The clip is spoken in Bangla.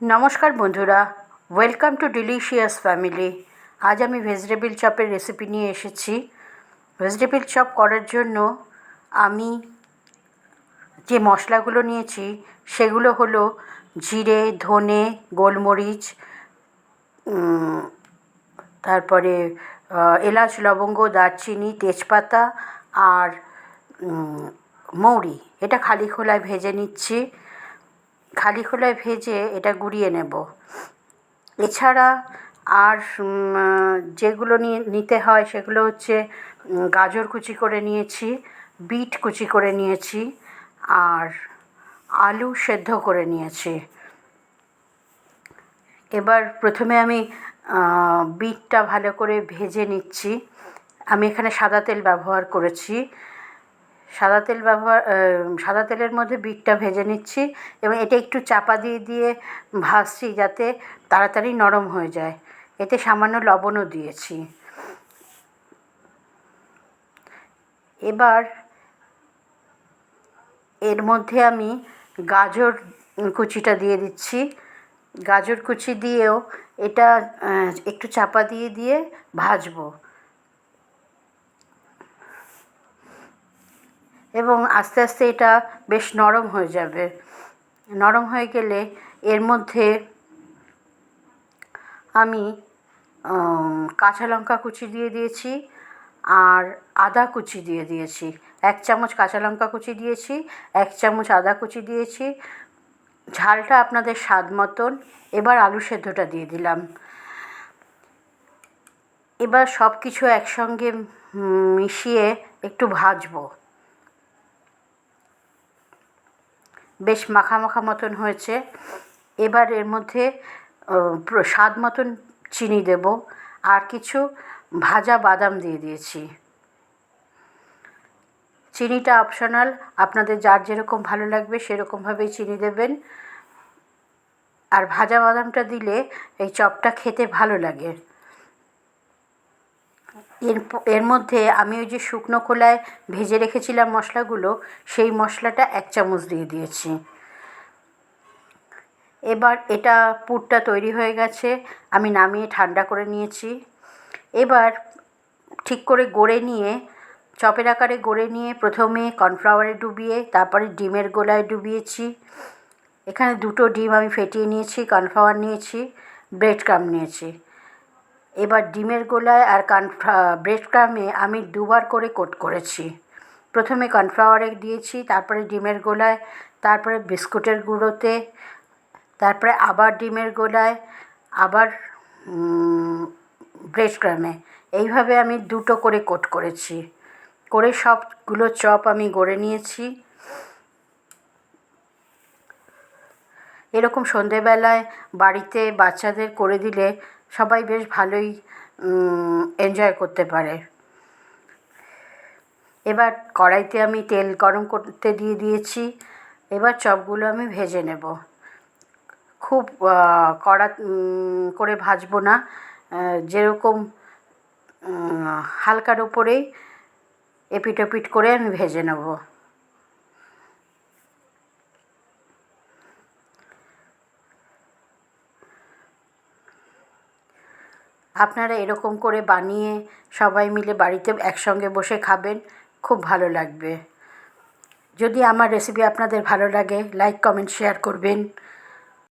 নমস্কার বন্ধুরা, ওয়েলকাম টু ডিলিশিয়াস ফ্যামিলি। আজ আমি ভেজিটেবিল চপের রেসিপি নিয়ে এসেছি। ভেজিটেবিল চপ করার জন্য আমি যে মশলাগুলো নিয়েছি সেগুলো হলো জিরে, ধনে, গোলমরিচ, তারপরে এলাচ, লবঙ্গ, দারচিনি, তেজপাতা আর মৌরি। এটা খালি খোলায় ভেজে নিচ্ছি। খালি খোলায় ভেজে এটা গুঁড়িয়ে নেব। এছাড়া আর যেগুলো নিতে হয় সেগুলো হচ্ছে গাজর কুচি করে নিয়েছি, বিট কুচি করে নিয়েছি আর আলু সেদ্ধ করে নিয়েছি। এবার প্রথমে আমি বিটটা ভালো করে ভেজে নিচ্ছি। আমি এখানে সাদা তেল ব্যবহার করেছি। সাদা তেলের মধ্যে বিটটা ভেজে নিচ্ছি এবং এটা একটু চাপা দিয়ে দিয়ে ভাজছি যাতে তাড়াতাড়ি নরম হয়ে যায়। এতে সামান্য লবণও দিয়েছি। এবার এর মধ্যে আমি গাজর কুচিটা দিয়ে দিচ্ছি। গাজর কুচি দিয়েও এটা একটু চাপা দিয়ে দিয়ে ভাজবো এবং আস্তে আস্তে এটা বেশ নরম হয়ে যাবে। নরম হয়ে গেলে এর মধ্যে আমি কাঁচা লঙ্কা কুচি দিয়ে দিয়েছি আর আদা কুচি দিয়ে দিয়েছি। 1 চামচ কাঁচা লঙ্কা কুচি দিয়েছি, 1 চামচ আদা কুচি দিয়েছি। ঝালটা আপনাদের স্বাদ মতন। এবার আলু সেদ্ধটা দিয়ে দিলাম। এবার সব কিছু একসঙ্গে মিশিয়ে একটু ভাজবো। বেশ মাখা মাখা মতন হয়েছে। এবার এর মধ্যে স্বাদ মতন চিনি দেব আর কিছু ভাজা বাদাম দিয়ে দিয়েছি। চিনিটা অপশনাল, আপনাদের যার যেরকম ভালো লাগবে সেরকমভাবেই চিনি দেবেন। আর ভাজা বাদামটা দিলে এই চপটা খেতে ভালো লাগে। এর মধ্যে আমি ওই যে শুকনো খোলায় ভেজে রেখেছিলাম মশলাগুলো, সেই মশলাটা 1 চামচ দিয়ে দিয়েছি। এবার এটা পুরটা তৈরি হয়ে গেছে। আমি নামিয়ে ঠান্ডা করে নিয়েছি। এবার ঠিক করে গড়ে নিয়ে, চপের আকারে গড়ে নিয়ে প্রথমে কর্নফ্লাওয়ারে ডুবিয়ে তারপরে ডিমের গোলায় ডুবিয়েছি। এখানে 2টো ডিম আমি ফেটিয়ে নিয়েছি, কর্নফ্লাওয়ার নিয়েছি, ব্রেড ক্রাম্ব নিয়েছি। এবার ডিমের গোলায় আর ব্রেড ক্রাম্বে আমি 2বার করে কোট করেছি। প্রথমে কর্নফ্লাওয়ারে দিয়েছি, তারপরে ডিমের গোলায়, তারপরে বিস্কুটের গুঁড়োতে, তারপরে আবার ডিমের গোলায়, আবার ব্রেড ক্রাম্বে। এইভাবে আমি 2টো করে কোট করেছি। করে সবগুলো চপ আমি গড়ে নিয়েছি। এরকম সন্ধেবেলায় বাড়িতে বাচ্চাদের করে দিলে সবাই বেশ ভালোই এনজয় করতে পারে। এবার কড়াইতে আমি তেল গরম করতে দিয়ে দিয়েছি। এবার চপগুলো আমি ভেজে নেব। খুব কড়া করে ভাজবো না, যেরকম হালকার উপরেই এপিট ওপিট করে আমি ভেজে নেব। আপনারা এরকম করে বানিয়ে সবাই মিলে বাড়িতে একসঙ্গে বসে খাবেন, খুব ভালো লাগবে। যদি আমার রেসিপি আপনাদের ভালো লাগে, লাইক, কমেন্ট, শেয়ার করবেন।